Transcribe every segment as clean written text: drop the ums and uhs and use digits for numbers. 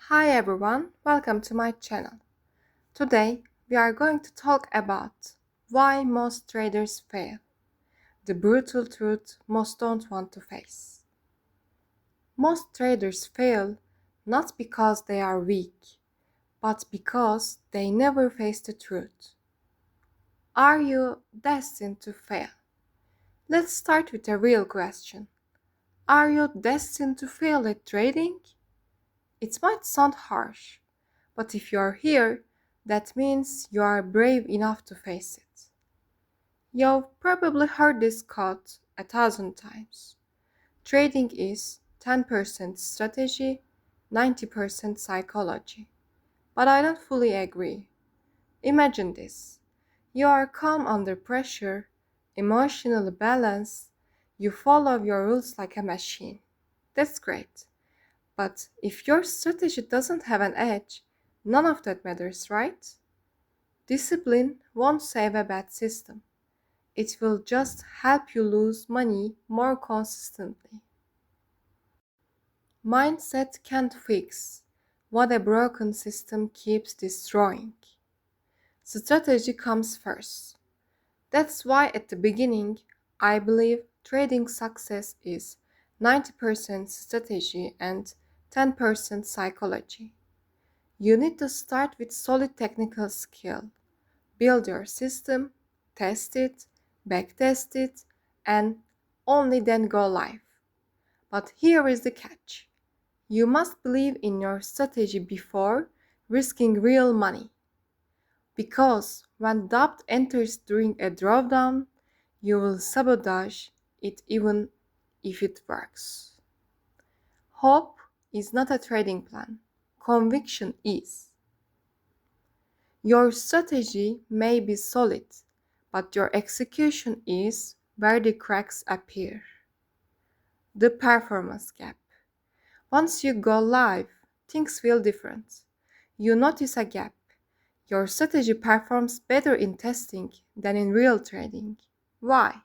Hi everyone, welcome to my channel. Today we are going to talk about why most traders fail, the brutal truth most don't want to face. Most traders fail not because they are weak, but because they never face the truth. Are you destined to fail? Let's start with a real question. Are you destined to fail at trading? It might sound harsh, but if you are here, that means you are brave enough to face it. You've probably heard this quote 1,000 times. Trading is 10% strategy, 90% psychology. But I don't fully agree. Imagine this. You are calm under pressure, emotionally balanced, you follow your rules like a machine. That's great. But if your strategy doesn't have an edge, none of that matters, right? Discipline won't save a bad system. It will just help you lose money more consistently. Mindset can't fix what a broken system keeps destroying. Strategy comes first. That's why at the beginning, I believe trading success is 90% strategy and 10% psychology. You need to start with solid technical skill. Build your system, test it, backtest it, and only then go live. But here is the catch. You must believe in your strategy before risking real money. Because when doubt enters during a drawdown, you will sabotage it even if it works. Hope is not a trading plan. Conviction is. Your strategy may be solid, but your execution is where the cracks appear. The performance gap. Once you go live, things feel different. You notice a gap. Your strategy performs better in testing than in real trading. Why?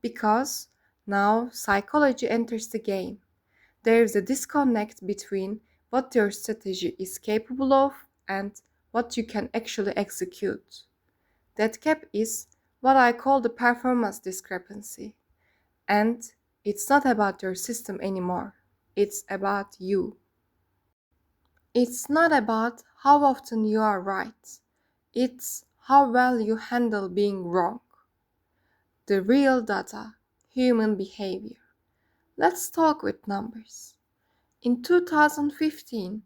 Because now psychology enters the game. There is a disconnect between what your strategy is capable of and what you can actually execute. That gap is what I call the performance discrepancy. And it's not about your system anymore. It's about you. It's not about how often you are right. It's how well you handle being wrong. The real data, human behavior. Let's talk with numbers. In 2015,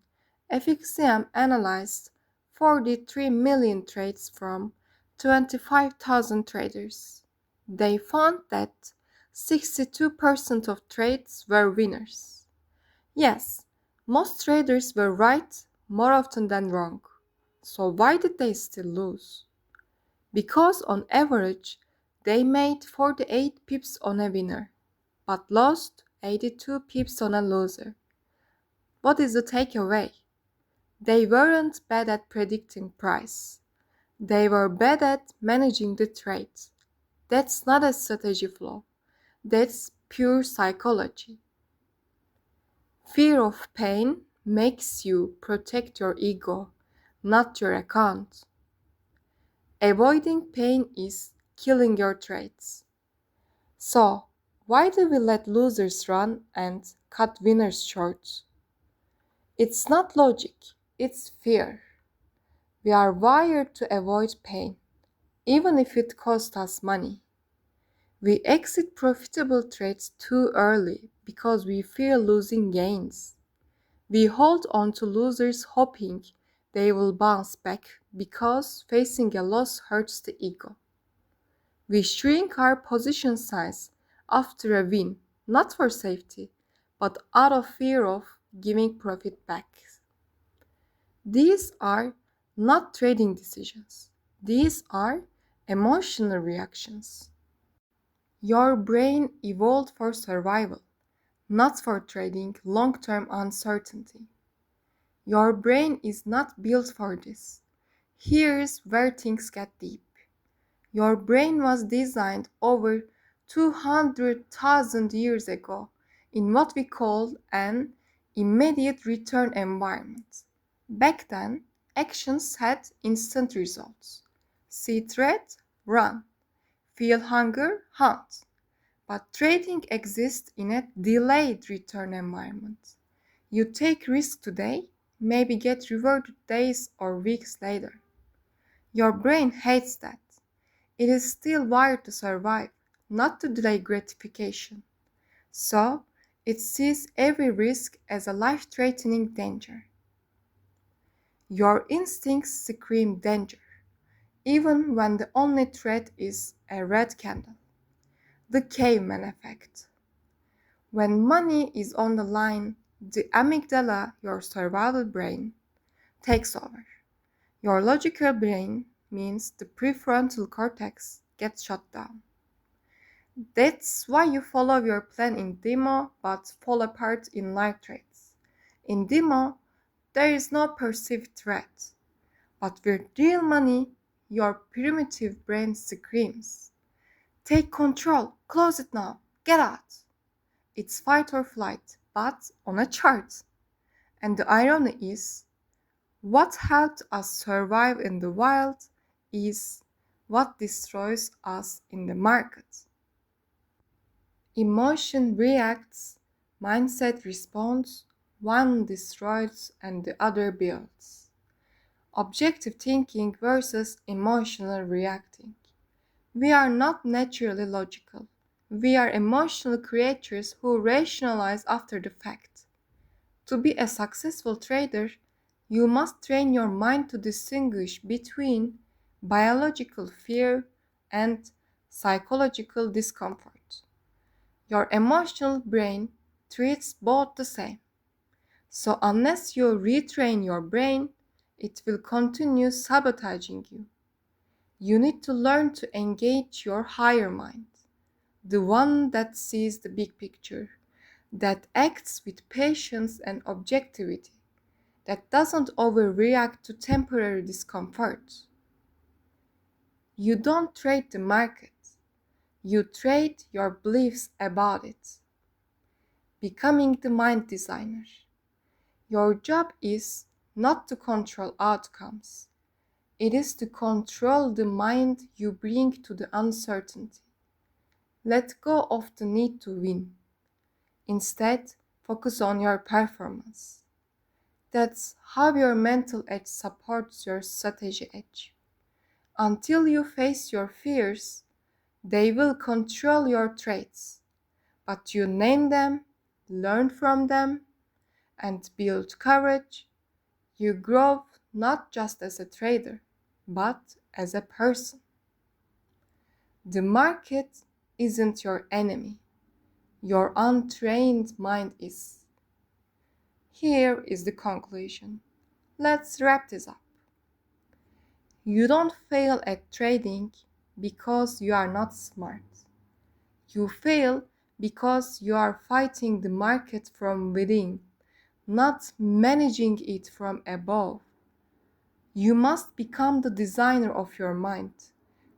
FXCM analyzed 43 million trades from 25,000 traders. They found that 62% of trades were winners. Yes, most traders were right more often than wrong. So why did they still lose? Because on average, they made 48 pips on a winner, but lost 82 pips on a loser. What is the takeaway? They weren't bad at predicting price. They were bad at managing the trade. That's not a strategy flaw. That's pure psychology. Fear of pain makes you protect your ego, not your account. Avoiding pain is killing your trades. So, why do we let losers run and cut winners short? It's not logic, it's fear. We are wired to avoid pain, even if it costs us money. We exit profitable trades too early because we fear losing gains. We hold on to losers hoping they will bounce back because facing a loss hurts the ego. We shrink our position size after a win, not for safety, but out of fear of giving profit back. These are not trading decisions. These are emotional reactions. Your brain evolved for survival, not for trading long-term uncertainty. Your brain is not built for this. Here's where things get deep. Your brain was designed over 200,000 years ago in what we call an immediate return environment. Back then, actions had instant results. See threat, run. Feel hunger, hunt. But trading exists in a delayed return environment. You take risk today, maybe get rewarded days or weeks later. Your brain hates that. It is still wired to survive, not to delay gratification. So, it sees every risk as a life-threatening danger. Your instincts scream danger, even when the only threat is a red candle. The caveman effect. When money is on the line, the amygdala, your survival brain, takes over. Your logical brain means the prefrontal cortex gets shut down. That's why you follow your plan in demo but fall apart in live trades. In demo, there is no perceived threat. But with real money, your primitive brain screams, take control, close it now, get out. It's fight or flight, but on a chart. And the irony is, what helped us survive in the wild is what destroys us in the market. Emotion reacts, mindset responds, one destroys and the other builds. Objective thinking versus emotional reacting. We are not naturally logical. We are emotional creatures who rationalize after the fact. To be a successful trader, you must train your mind to distinguish between biological fear and psychological discomfort. Your emotional brain treats both the same. So, unless you retrain your brain, it will continue sabotaging you. You need to learn to engage your higher mind, the one that sees the big picture, that acts with patience and objectivity, that doesn't overreact to temporary discomfort. You don't trade the market, you trade your beliefs about it. Becoming the mind designer. Your job is not to control outcomes, it is to control the mind you bring to the uncertainty. Let go of the need to win. Instead, focus on your performance. That's how your mental edge supports your strategy edge. Until you face your fears, they will control your traits. But you name them, learn from them, and build courage. You grow not just as a trader, but as a person. The market isn't your enemy. Your untrained mind is. Here is the conclusion. Let's wrap this up. You don't fail at trading because you are not smart. You fail because you are fighting the market from within, not managing it from above. You must become the designer of your mind,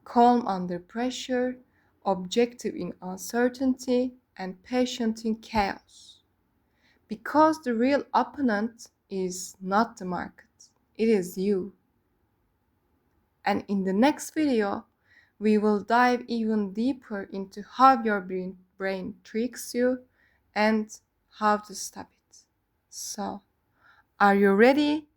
calm under pressure, objective in uncertainty, and patient in chaos. Because the real opponent is not the market, it is you. And in the next video, we will dive even deeper into how your brain tricks you and how to stop it. So, are you ready?